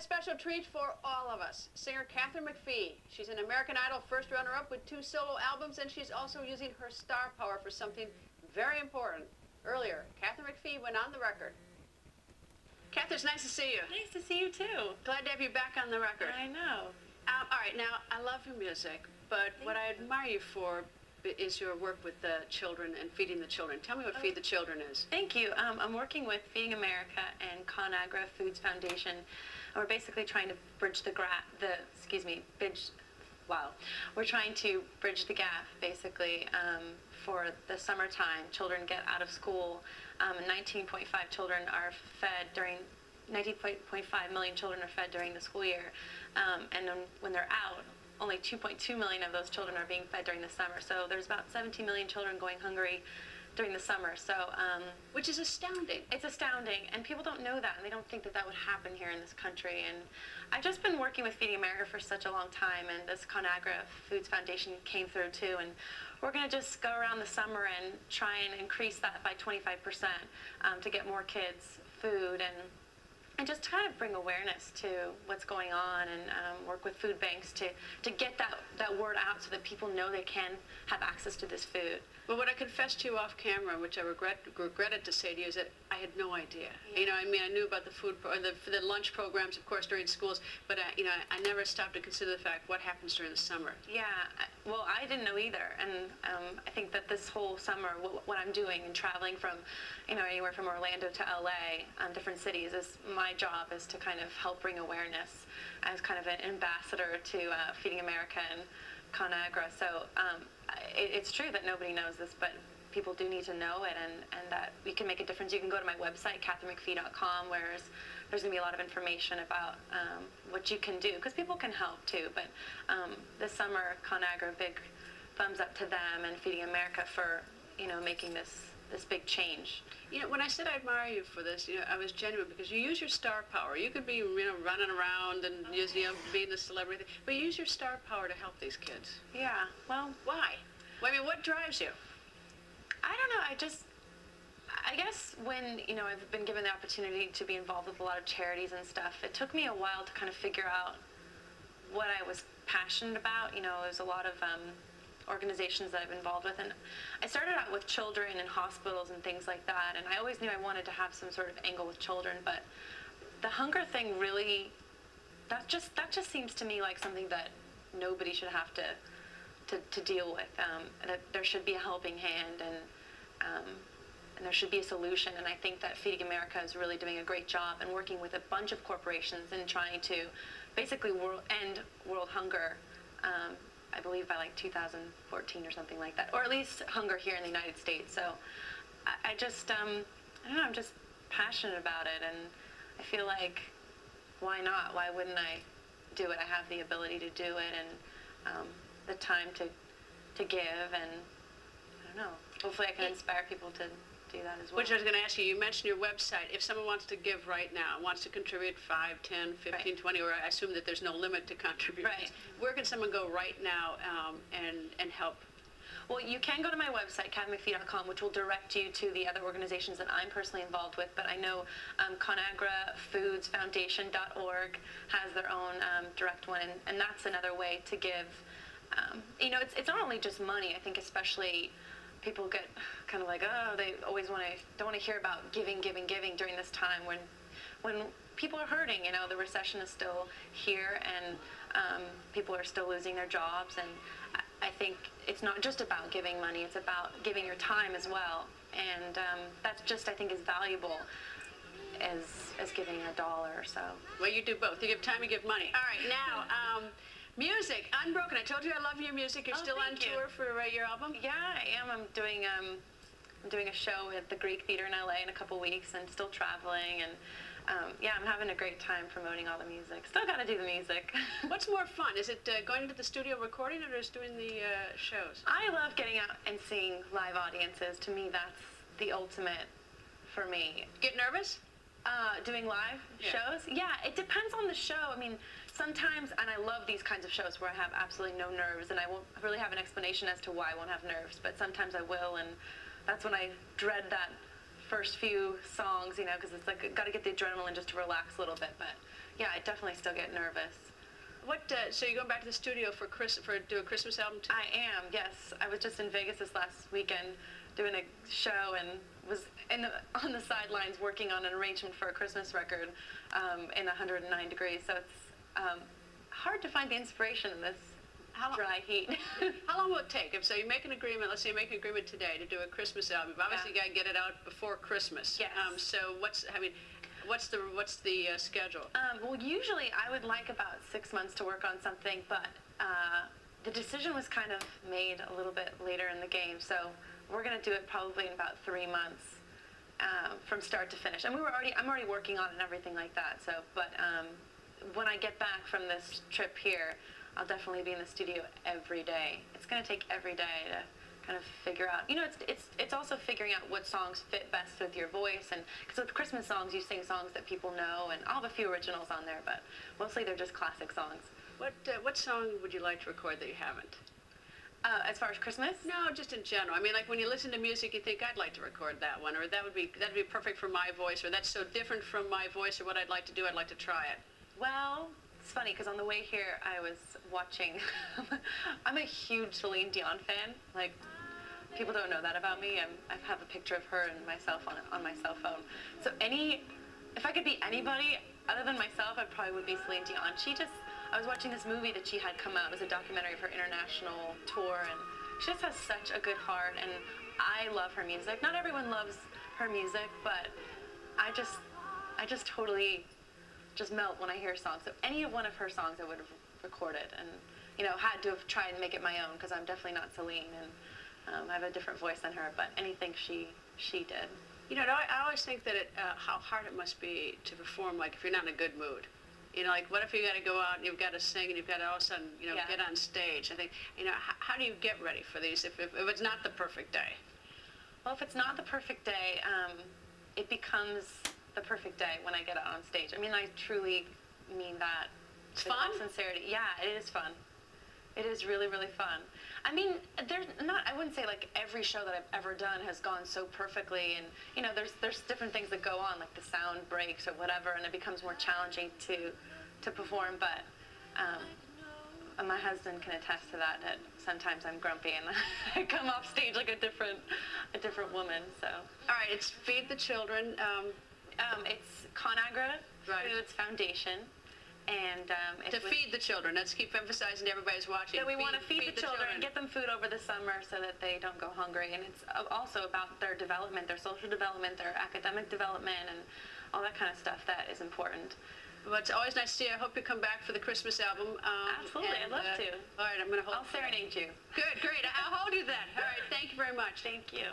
special treat for all of us. Singer Katharine McPhee. She's an American Idol first runner-up with 2 solo albums, and she's also using her star power for something very important. Earlier, Katharine McPhee went on the record. Katharine, it's nice to see you. Nice to see you too. Glad to have you back on the record. I know. All right, now, I love your music, but what I admire you for is your work with the children and feeding the children. Tell me what Feed the Children is. Thank you. I'm working with Feeding America and Conagra Foods Foundation. And we're basically trying to bridge we're trying to bridge the gap, basically, for the summertime. Children get out of school, and 19.5 children are fed during 19.5 million children are fed during the school year, and when they're out, only 2.2 million of those children are being fed during the summer. So there's about 17 million children going hungry during the summer. So, which is astounding. It's astounding, and people don't know that, and they don't think that that would happen here in this country. And I've just been working with Feeding America for such a long time, and this Conagra Foods Foundation came through too, and we're going to just go around the summer and try and increase that by 25% to get more kids food and just kind of bring awareness to what's going on, and work with food banks to get that word out so that people know they can have access to this food. Well, what I confessed to you off camera, which I regretted to say to you, is that I had no idea. Yeah. You know, I mean, I knew about the the lunch programs, of course, during schools, but you know, I never stopped to consider the fact what happens during the summer. Yeah, well, I didn't know either, and I think that this whole summer, what I'm doing and traveling from, you know, anywhere from Orlando to LA, different cities, is my job is to kind of help bring awareness as kind of an ambassador to Feeding America and Conagra. So it's true that nobody knows this, but people do need to know it, and that we can make a difference. You can go to my website, KatharinMcPhee.com, where there's going to be a lot of information about what you can do, because people can help too. But this summer, Conagra, big thumbs up to them and Feeding America for, you know, making this big change. You know, when I said I admire you for this, you know, I was genuine, because you use your star power. You could be, you know, running around and just, you know, being a celebrity, but you use your star power to help these kids. Yeah, well, why? Well, I mean, what drives you? I don't know. I guess when, you know, I've been given the opportunity to be involved with a lot of charities and stuff, it took me a while to kind of figure out what I was passionate about. You know, there's a lot of organizations that I've been involved with, and I started out with children in hospitals and things like that, and I always knew I wanted to have some sort of angle with children, but the hunger thing really, that just seems to me like something that nobody should have to deal with. That there should be a helping hand, and there should be a solution, and I think that Feeding America is really doing a great job and working with a bunch of corporations and trying to basically end world hunger, I believe by like 2014 or something like that, or at least hunger here in the United States. So I just, I don't know, I'm just passionate about it, and I feel like, why not? Why wouldn't I do it? I have the ability to do it, and the time to give, and I don't know, hopefully I can inspire people to do that as well. Which I was going to ask you, you mentioned your website. If someone wants to give right now, wants to contribute 5, 10, 15, right. 20, or I assume that there's no limit to contributions. Right. Where can someone go right now and help? Well, you can go to my website, KatharinMcPhee.com, which will direct you to the other organizations that I'm personally involved with, but I know ConagraFoodsFoundation.org has their own direct one, and that's another way to give. You know, it's not only just money. I think especially people get kind of like, oh, they always don't want to hear about giving during this time when people are hurting. You know, the recession is still here, and people are still losing their jobs, and I think it's not just about giving money, it's about giving your time as well, and that's just, I think, as valuable as giving $1 or so. Well, you do both. You give time, you give money. All right, now, music, Unbroken. I told you I love your music. You're still on tour for your album? Yeah, I am. I'm doing a show at the Greek Theater in LA in a couple weeks, and still traveling, and yeah, I'm having a great time promoting all the music. Still got to do the music. What's more fun? Is it going into the studio recording it, or is doing the shows? I love getting out and seeing live audiences. To me, that's the ultimate for me. Get nervous? Doing live shows? Yeah, it depends on the show. I mean, sometimes, and I love these kinds of shows where I have absolutely no nerves, and I won't really have an explanation as to why I won't have nerves, but sometimes I will, and that's when I dread that first few songs, you know, because it's like, got to get the adrenaline just to relax a little bit. But yeah, I definitely still get nervous. So you're going back to the studio for do a Christmas album too? I am, yes. I was just in Vegas this last weekend doing a show and was on the sidelines working on an arrangement for a Christmas record in 109 degrees. So it's hard to find the inspiration in this dry heat. How long will it take? So you make an agreement, let's say you make an agreement today to do a Christmas album. Obviously you got to get it out before Christmas. Yes. So what's the schedule? Well, usually I would like about 6 months to work on something, but the decision was kind of made a little bit later in the game. So we're going to do it probably in about 3 months from start to finish. And I'm already working on it and everything like that. So, but when I get back from this trip here, I'll definitely be in the studio every day. It's going to take every day to kind of figure out, it's also figuring out what songs fit best with your voice, and because with Christmas songs you sing songs that people know, and I'll have a few originals on there, but mostly they're just classic songs. What song would you like to record that you haven't? As far as Christmas? No, just in general. I mean, like when you listen to music, you think I'd like to record that one, or that'd be perfect for my voice, or that's so different from my voice, or what I'd like to do, I'd like to try it. Well, it's funny because on the way here I was watching. I'm a huge Celine Dion fan. Like, people don't know that about me. I have a picture of her and myself on my cell phone. So if I could be anybody other than myself, I probably would be Celine Dion. I was watching this movie that she had come out. It was a documentary of her international tour, and she just has such a good heart, and I love her music. Not everyone loves her music, but I just totally just melt when I hear a song. So any of one of her songs I would have recorded, and had to have tried and make it my own, because I'm definitely not Celine, and I have a different voice than her, but anything she did. I always think that how hard it must be to perform, like, if you're not in a good mood. Like, what if you got to go out and you've got to sing and you've got to all of a sudden, get on stage? I think, how do you get ready for these if it's not the perfect day? Well, if it's not the perfect day, it becomes the perfect day when I get out on stage. I mean, I truly mean that. It's fun? With all sincerity. Yeah, it is fun. It is really, really fun. I mean, I wouldn't say like every show that I've ever done has gone so perfectly, and there's different things that go on, like the sound breaks or whatever, and it becomes more challenging to perform, but my husband can attest to that sometimes I'm grumpy and I come off stage like a different woman, so. All right, it's Feed the Children. It's Conagra Foods Foundation. And to feed the children. Let's keep emphasizing to everybody who's watching. So we want to feed the children and get them food over the summer so that they don't go hungry. And it's also about their development, their social development, their academic development, and all that kind of stuff that is important. Well, it's always nice to see you. I hope you come back for the Christmas album. Absolutely, I'd love to. All right, I'm going to hold. I'll serenade you. Good, great. I'll hold you then. All right, thank you very much. Thank you.